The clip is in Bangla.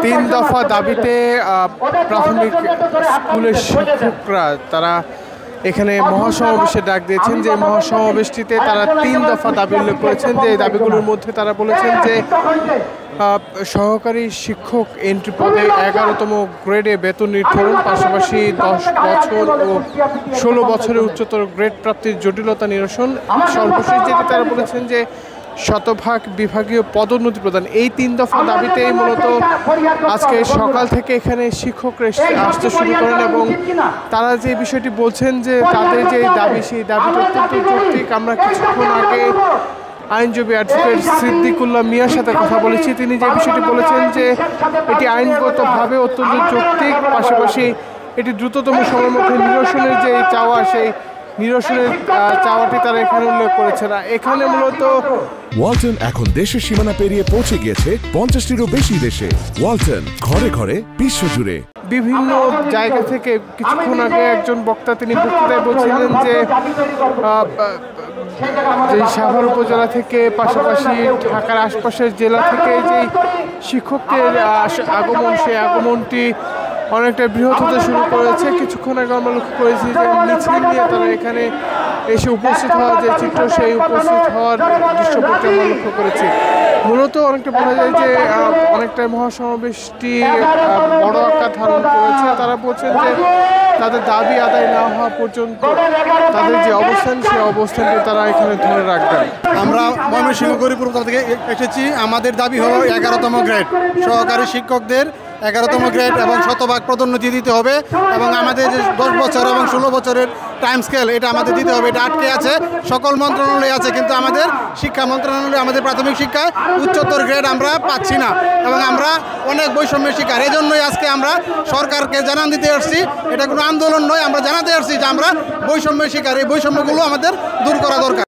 তিন দফা দাবিতে প্রাথমিক স্কুলের শিক্ষকরা তারা এখানে মহাসমাবেশে ডাক দিয়েছেন। যে মহাসমাবেশটিতে তারা তিন দফা দাবি উল্লেখ করেছেন। যে দাবিগুলোর মধ্যে তারা বলেছেন যে সহকারী শিক্ষক এন্ট্রি পদে 11তম গ্রেডে বেতন নির্ধারণ, পাশাপাশি 10 বছর ও 16 বছরের উচ্চতর গ্রেড প্রাপ্তির জটিলতা নিরসন, সর্বশেষ যেটি তারা বলেছেন যে শতভাগ বিভাগীয় পদোন্নতি প্রদান। এই তিন দফা দাবিতেই মূলত আজকে সকাল থেকে এখানে শিক্ষকরা আসতে শুরু করেন এবং তারা যে বিষয়টি বলছেন যে তাদের যে দাবি, সেই দাবিটা অত্যন্ত যৌক্তিক। আমরা কিছুক্ষণ আগে আইনজীবী অ্যাডভোকেট সিদ্দিকুল্লাহ মিয়ার সাথে কথা বলেছি। তিনি যে বিষয়টি বলেছেন যে এটি আইনগতভাবে অত্যন্ত যৌক্তিক, পাশাপাশি এটি দ্রুততম সময়ের মধ্যে নিরসনের যে চাওয়া, সেই নিরসনের চাওয়াটি তারা এখানে উল্লেখ করেছে না। এখানে মূলত ওয়ালটন এখন দেশের সীমানা পেরিয়ে পৌঁছে গিয়েছে 50টিরও বেশি দেশে। ওয়ালটন, ঘরে ঘরে বিশ্বজুড়ে। বিভিন্ন জায়গা থেকে কিছুক্ষণ আগে একজন বক্তা তিনি বক্তৃতায় বলছিলেন যে সাভার উপজেলা থেকে, পাশাপাশি ঢাকার আশপাশের জেলা থেকে যে শিক্ষকদের আগমন, সেই আগমনটি অনেকটা বৃহৎ হতে শুরু করেছে। কিছুক্ষণ আগে আমরা লক্ষ্য করেছি যে মিছিল নিয়ে তারা এখানে এসে উপস্থিত হওয়ার যে চিত্র, সেই উপস্থিত হওয়ার দৃশ্যপটটি আমরা লক্ষ্য করেছি। মূলত অনেকটা বোঝা যায় যে অনেকটাই মহাসমাবেশটি বড় আকার ধারণ করেছে। তারা বলছেন যে তাদের দাবি আদায় না হওয়া পর্যন্ত তাদের যে অবস্থান, সেই অবস্থানটি তারা এখানে ধরে রাখবেন। আমরা ময়মনসিংহ গরিপুর থেকে এসেছি। আমাদের দাবি হলো 11তম গ্রেড সহকারী শিক্ষকদের 11তম গ্রেড এবং শতভাগ পদোন্নতি দিতে হবে এবং আমাদের যে 10 বছর এবং 16 বছরের টাইম স্কেল, এটা আমাদের দিতে হবে। এটা আটকে আছে, সকল মন্ত্রণালয়ে আছে, কিন্তু আমাদের শিক্ষা মন্ত্রণালয়ে আমাদের প্রাথমিক শিক্ষায় উচ্চতর গ্রেড আমরা পাচ্ছি না এবং আমরা অনেক বৈষম্যের শিকার। এই জন্যই আজকে আমরা সরকারকে জানান দিতে আসছি। এটা কোনো আন্দোলন নয়, আমরা জানাতে আসছি যে আমরা বৈষম্যের শিকার। এই বৈষম্যগুলো আমাদের দূর করা দরকার।